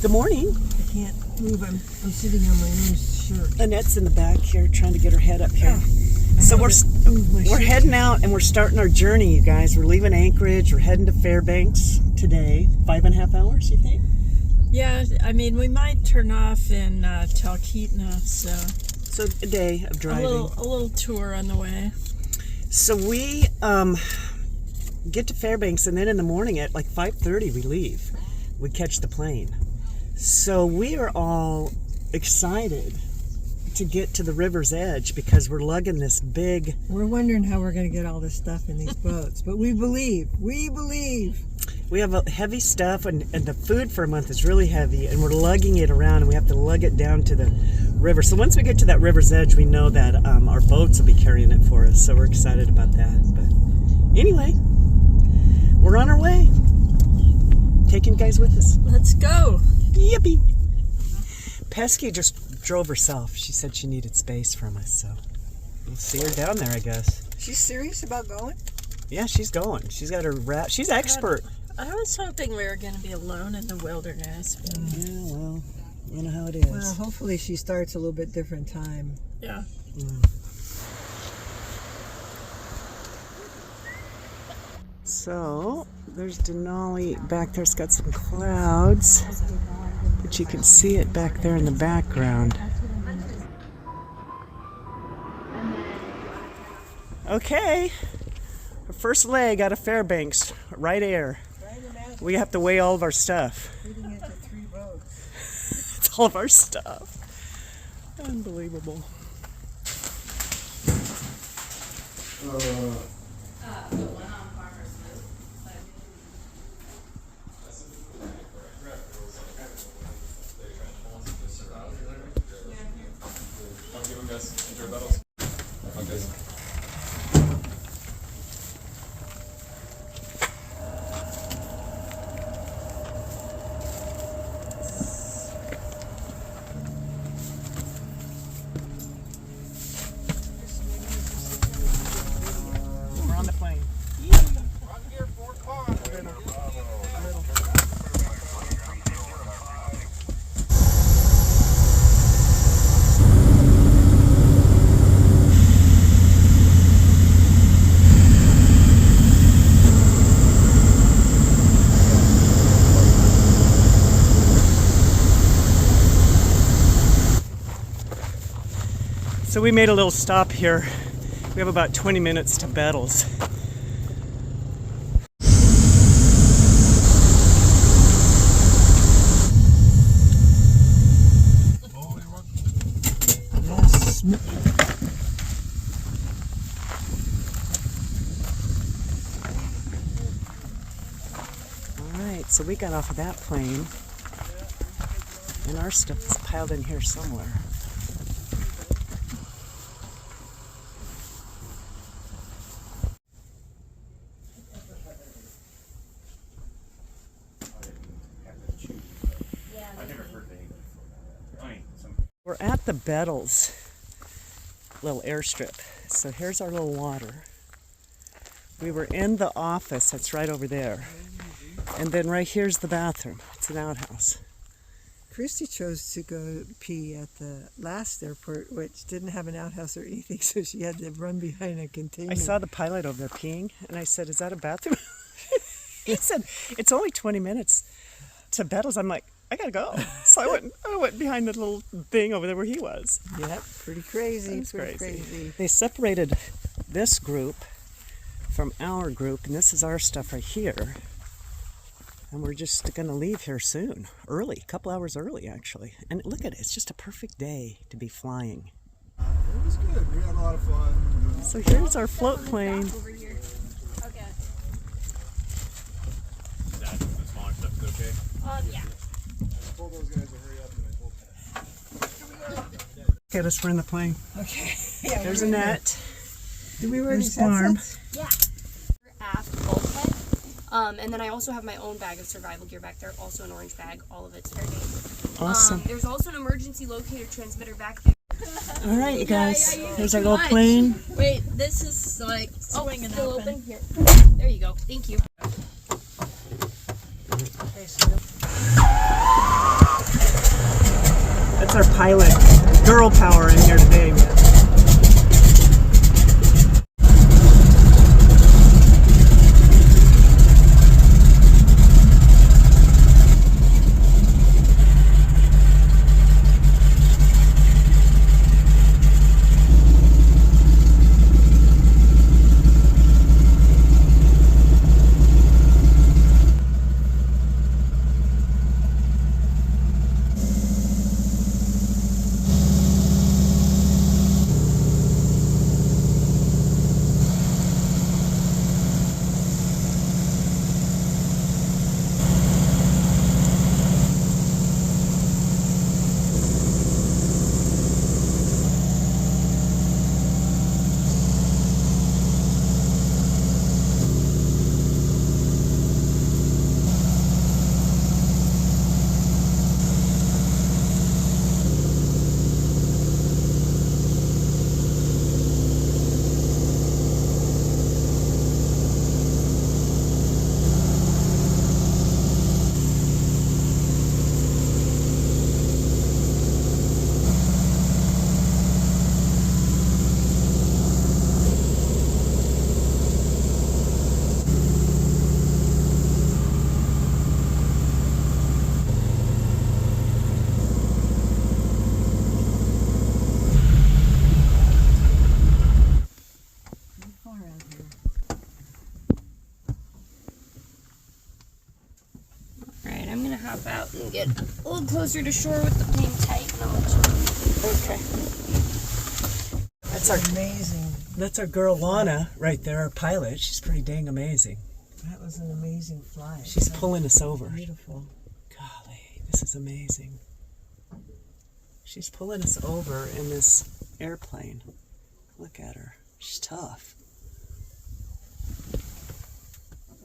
Good morning. I can't move. I'm sitting on my own shirt. Annette's in the back here trying to get her head up here. So we're heading out and we're starting our journey, you guys. We're leaving Anchorage. We're heading to Fairbanks today. 5.5 hours, you think? Yeah, I mean, we might turn off in Talkeetna, so a day of driving. A little tour on the way. So we get to Fairbanks, and then in the morning at like 5:30 we leave. We catch the plane. So we are all excited to get to the river's edge because we're lugging this big... We're wondering how we're going to get all this stuff in these boats, but we believe. We have a heavy stuff, and the food for a month is really heavy, and we're lugging it around, and we have to lug it down to the river. So once we get to that river's edge, we know that our boats will be carrying it for us, so we're excited about that. But anyway, we're on our way. Taking you guys with us. Let's go. Yippee! Pesky just drove herself. She said she needed space from us, so we'll see her down there, I guess. She's serious about going? Yeah, she's going. She's got her wrap. She's expert. I was hoping we were going to be alone in the wilderness. But... Yeah, well, you know how it is. Well, hopefully she starts a little bit different time. Yeah. So, there's Denali back there. It's got some clouds, but you can see it back there in the background. Okay, our first leg out of Fairbanks, right air. We have to weigh all of our stuff. Feeding it to 3 boats. It's all of our stuff. Unbelievable. We're on the plane. So we made a little stop here. We have about 20 minutes to Bettles. Yes. Alright, so we got off of that plane, and our stuff is piled in here somewhere. We're at the Bettles little airstrip. So here's our little water. We were in the office, that's right over there. And then right here's the bathroom. It's an outhouse. Christy chose to go pee at the last airport, which didn't have an outhouse or anything, so she had to run behind a container. I saw the pilot over there peeing, and I said, "Is that a bathroom?" He said, "It's only 20 minutes to Bettles." I'm like, "I gotta go." So I went behind the little thing over there where he was. Yep, pretty crazy. That's pretty crazy. They separated this group from our group, and this is our stuff right here. And we're just gonna leave here soon, early, a couple hours early actually. And look at it, it's just a perfect day to be flying. It was good. We had a lot of fun. So here's our float plane. Over here. Okay. That the smaller stuff is okay. Yeah. I told those guys to hurry up, and I told Okay, let's run the plane. Okay. Yeah, There's a net. Do we wear There's these Barb. headsets? Yeah. Aft bulkhead. And then I also have my own bag of survival gear back there, also an orange bag. All of it's fair game. Awesome. There's also an emergency locator transmitter back there. All right, you guys. Yeah, Here's our little plane. Wait, this is like swinging Still open. open? Here. There you go. Thank you. Okay, so That's our pilot. Girl power in here today, man. Alright, I'm gonna hop out and get a little closer to shore with the plane tight and I'll let you know. Okay. That's our Amazing. That's our girl Lana right there, our pilot. She's pretty dang amazing. That was an amazing flight. She's pulling us over. Beautiful. Golly, this is amazing. She's pulling us over in this airplane. Look at her. She's tough.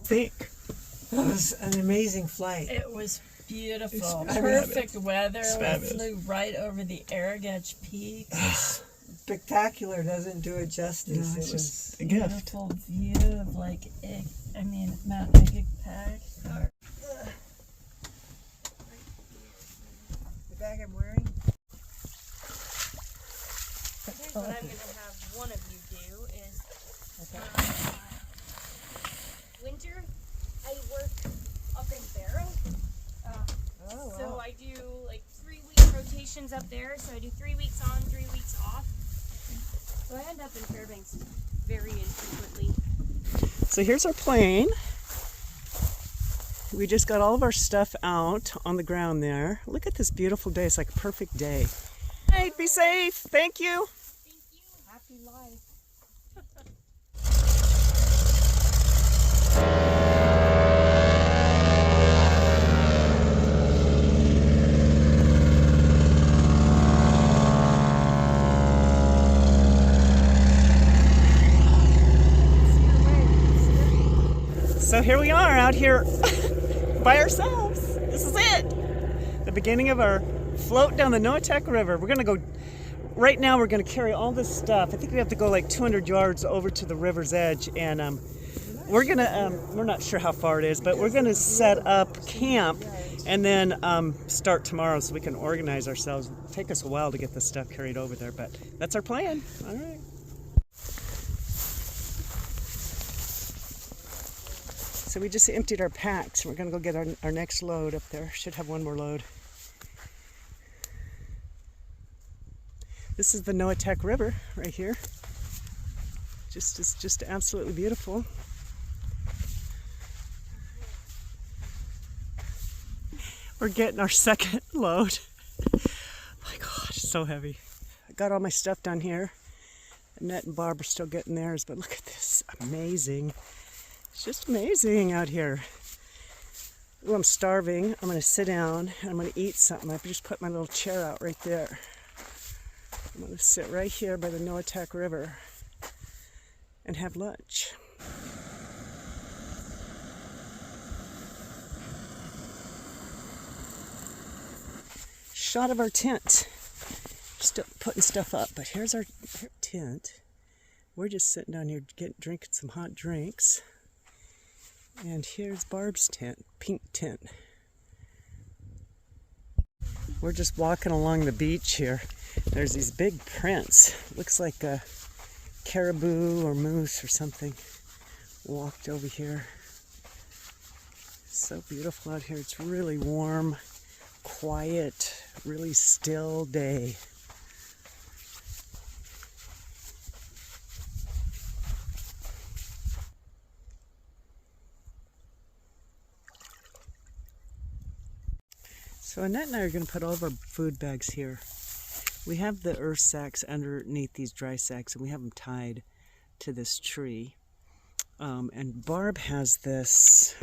Think. That was an amazing flight. It was beautiful. It's Perfect weather. We fabulous. flew right over the Arrogate Peaks. Spectacular doesn't do it justice. No, It it's was just a gift. Beautiful view of like, Mount Igigpak. the bag I'm wearing. Here's what I'm gonna have one of you do is winter I work up in Barrow. So I do like 3-week rotations up there. So I do 3 weeks on, 3 weeks off. So I end up in Fairbanks very infrequently. So here's our plane. We just got all of our stuff out on the ground there. Look at this beautiful day. It's like a perfect day. Hey, be safe. Thank you. Thank you. Happy life. So here we are out here by ourselves. This is it. The beginning of our float down the Noatak River. We're gonna go, right now we're gonna carry all this stuff. I think we have to go like 200 yards over to the river's edge, and we're not sure how far it is, but we're gonna set up camp and then start tomorrow so we can organize ourselves. It'll take us a while to get this stuff carried over there, but that's our plan. All right. So we just emptied our packs. We're gonna go get our next load up there. Should have one more load. This is the Noatak River right here. It's just absolutely beautiful. We're getting our second load. My gosh, it's so heavy. I got all my stuff down here. Annette and Barb are still getting theirs, but look at this, amazing. It's just amazing out here. Ooh, I'm starving. I'm gonna sit down and I'm gonna eat something. I've just put my little chair out right there. I'm gonna sit right here by the Noatak River and have lunch. Shot of our tent. Still putting stuff up, but here's our tent. We're just sitting down here drinking some hot drinks. And here's Barb's tent, pink tent. We're just walking along the beach here. There's these big prints. Looks like a caribou or moose or something walked over here. So beautiful out here. It's really warm, quiet, really still day. So Annette and I are going to put all of our food bags here. We have the earth sacks underneath these dry sacks, and we have them tied to this tree. And Barb has this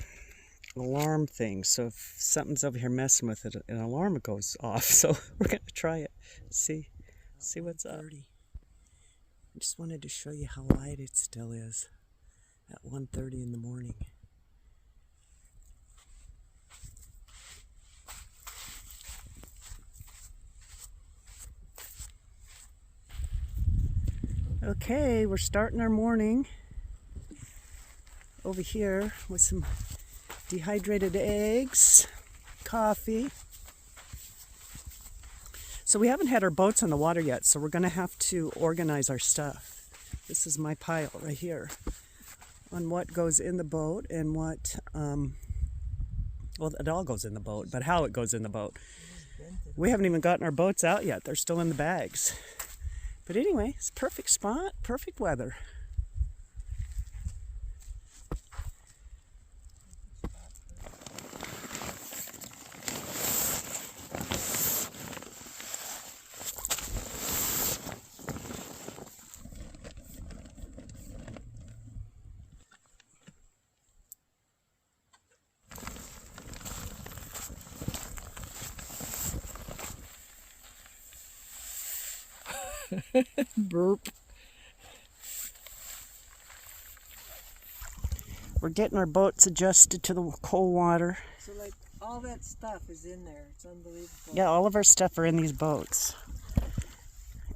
alarm thing, so if something's over here messing with it, an alarm goes off. So we're going to try it, see what's up. I just wanted to show you how light it still is at 1:30 in the morning. Okay, we're starting our morning over here with some dehydrated eggs, coffee. So we haven't had our boats on the water yet, so we're going to have to organize our stuff. This is my pile right here on what goes in the boat and what, well, it all goes in the boat, but how it goes in the boat. We haven't even gotten our boats out yet. They're still in the bags. But anyway, it's a perfect spot, perfect weather. Burp. We're getting our boats adjusted to the cold water. So like all that stuff is in there. It's unbelievable. Yeah, all of our stuff are in these boats.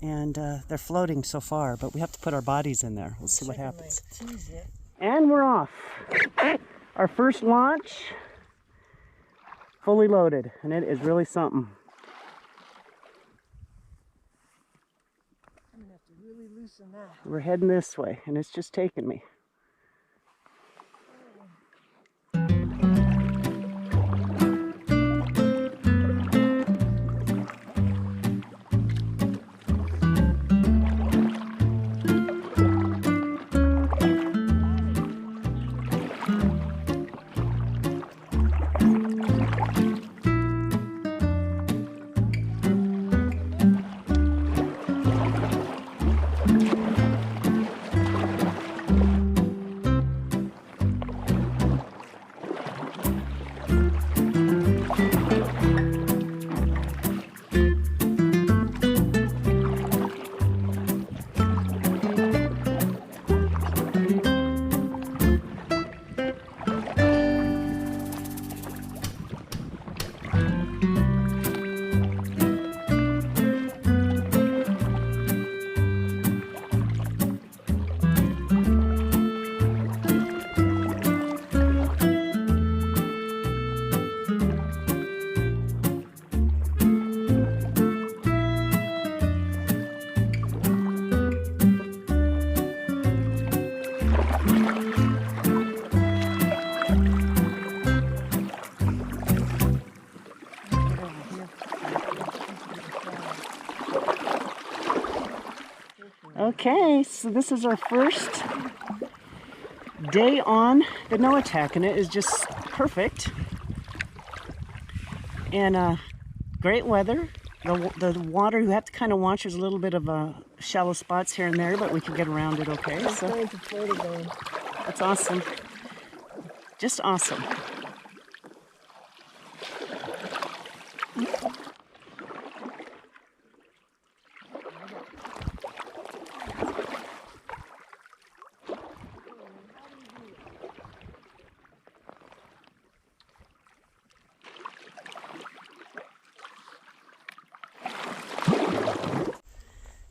And they're floating so far, but we have to put our bodies in there. We'll see what happens. And we're off. Our first launch, fully loaded, and it is really something. I'm gonna have to really loosen that. We're heading this way, and it's just taking me. Okay, so this is our first day on the Noatak, and it is just perfect. And great weather. The water, you have to kind of watch. There's a little bit of shallow spots here and there, but we can get around it okay. So that's awesome. Just awesome.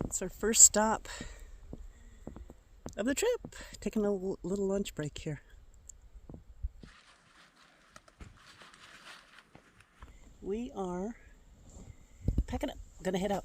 It's our first stop of the trip. Taking a little lunch break here. We are Pack it up. Gonna head out.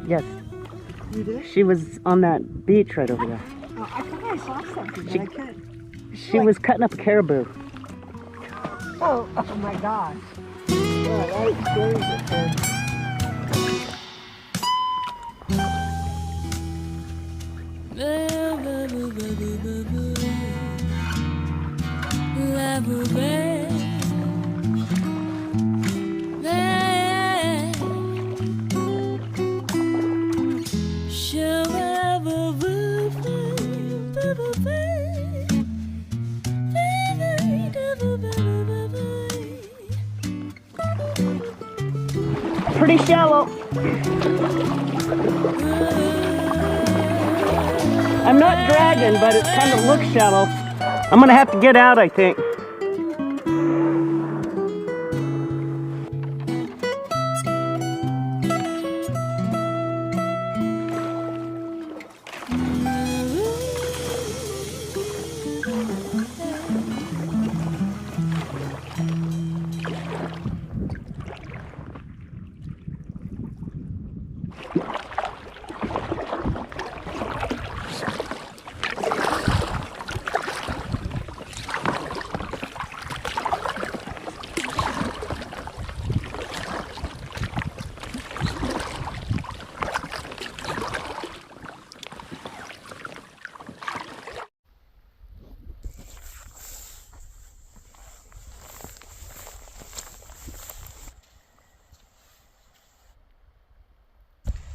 Yes. You did? She was on that beach right over there. Oh, I thought I saw something, but I couldn't. She was cutting up a caribou. Oh my gosh. Oh, that scares Pretty shallow. I'm not dragging, but it kind of looks shallow. I'm gonna have to get out, I think.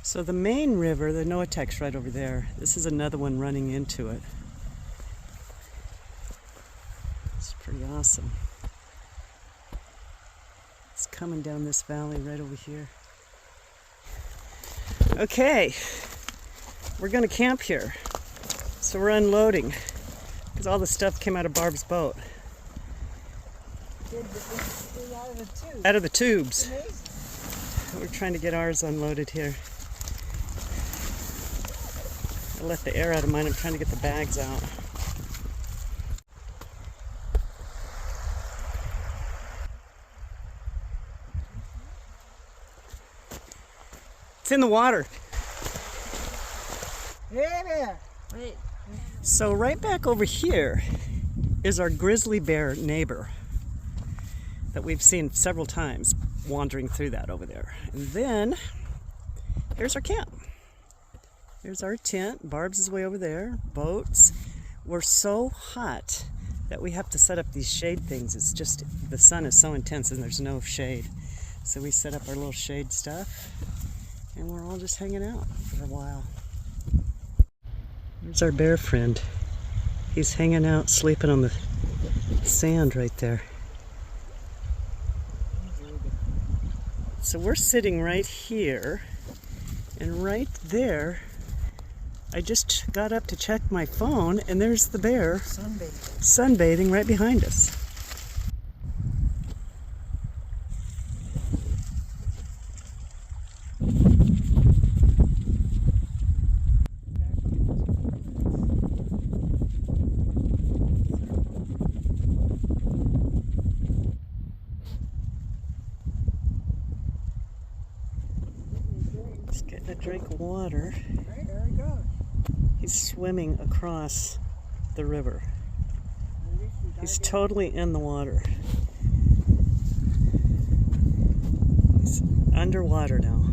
So the main river, the Noatak's right over there. This is another one running into it. It's pretty awesome. It's coming down this valley right over here. Okay, we're gonna camp here. So we're unloading because all the stuff came out of Barb's boat. Out of the tubes. We're trying to get ours unloaded here. I let the air out of mine. I'm trying to get the bags out. It's in the water. Yeah. Wait. So right back over here is our grizzly bear neighbor that we've seen several times wandering through that over there. And then here's our camp. There's our tent. Barb's is way over there. Boats. We're so hot that we have to set up these shade things. It's just, the sun is so intense and there's no shade. So we set up our little shade stuff and we're all just hanging out for a while. There's our bear friend. He's hanging out, sleeping on the sand right there. So we're sitting right here, and right there, I just got up to check my phone, and there's the bear sunbathing right behind us. getting a drink of water. Right, there he goes. He's swimming across the river. He's totally in the water. He's underwater now.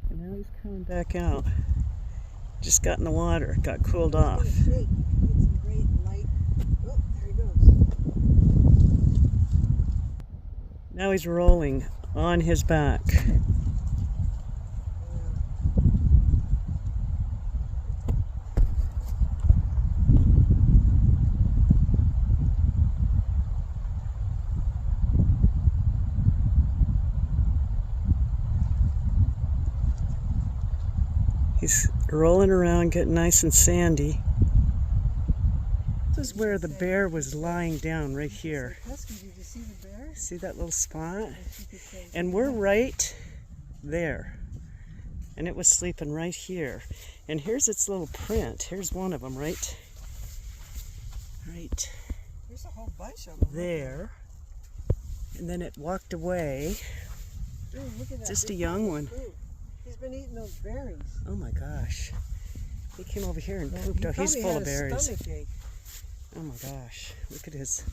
And now he's coming back out. Just got in the water, got cooled off. Get some great light. Oh, there he goes. Now he's rolling on his back. He's rolling around, getting nice and sandy. This is where the bear was lying down, right here. Husky, did you see the bear? See that little spot? And we're right there. And it was sleeping right here. And here's its little print. Here's one of them, right There's a whole bunch of them. there. And then it walked away. Ooh, look at that. Just a young one. Food. He's been eating those berries. Oh my gosh. He came over here and Well, pooped. he Oh, he's probably full had of a berries. stomachache. Oh my gosh. Look at his.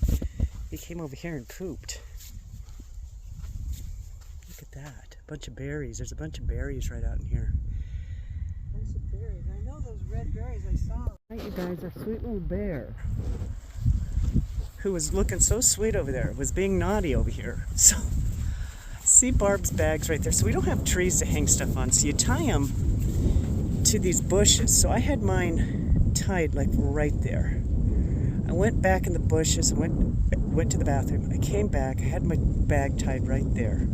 He came over here and pooped. Look at that. A bunch of berries. There's a bunch of berries right out in here. Bunch of berries. I know those red berries. I saw them. Right, you guys, our sweet little bear, who was looking so sweet over there, was being naughty over here. So, see Barb's bags right there. So we don't have trees to hang stuff on. So you tie them to these bushes. So I had mine tied like right there. I went back in the bushes and went to the bathroom. I came back. I had my bag tied right there,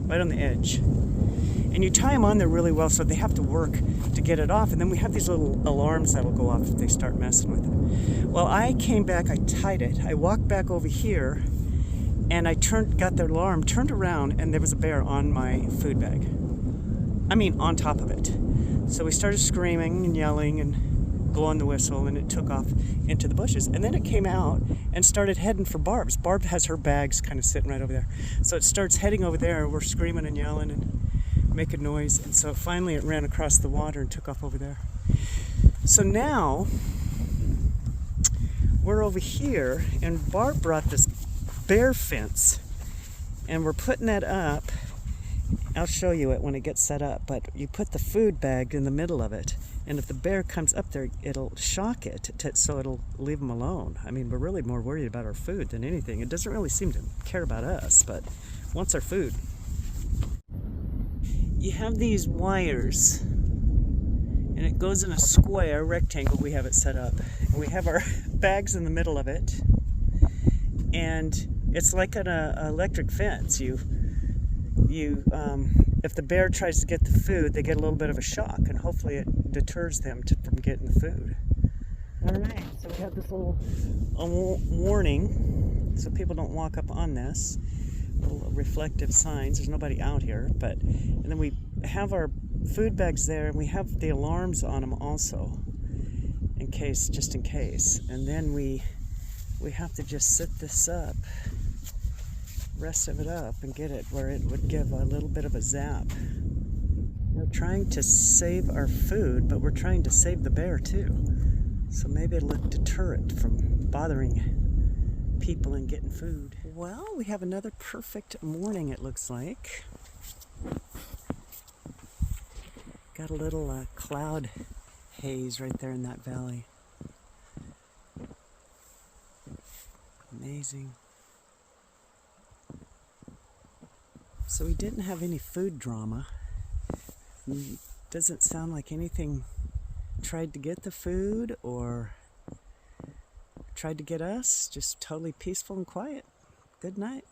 right on the edge. And you tie them on there really well so they have to work to get it off. And then we have these little alarms that will go off if they start messing with it. Well, I came back, I tied it. I walked back over here and I got the alarm, turned around, and there was a bear on my food bag. I mean, on top of it. So we started screaming and yelling and blowing the whistle, and it took off into the bushes. And then it came out and started heading for Barb's. Barb has her bags kind of sitting right over there. So it starts heading over there, and we're screaming and yelling and making noise. And so finally it ran across the water and took off over there. So now we're over here, and Barb brought this bear fence, and we're putting that up. I'll show you it when it gets set up, but you put the food bag in the middle of it, and if the bear comes up there, it'll shock it, so it'll leave them alone. I mean, we're really more worried about our food than anything. It doesn't really seem to care about us, but wants our food. You have these wires, and it goes in a square rectangle. We have it set up, and we have our bags in the middle of it, and it's like an electric fence. If the bear tries to get the food, they get a little bit of a shock, and hopefully it deters them from getting the food. All right, so we have this little warning, so people don't walk up on this. Little reflective signs. There's nobody out here, and then we have our food bags there, and we have the alarms on them also, just in case. And then we have to just set this up, rest of it up, and get it where it would give a little bit of a zap. We're trying to save our food, but we're trying to save the bear too. So maybe it'll deter it from bothering people and getting food. Well, we have another perfect morning, it looks like. Got a little cloud haze right there in that valley. Amazing. So we didn't have any food drama. Doesn't sound like anything tried to get the food or tried to get us. Just totally peaceful and quiet. Good night.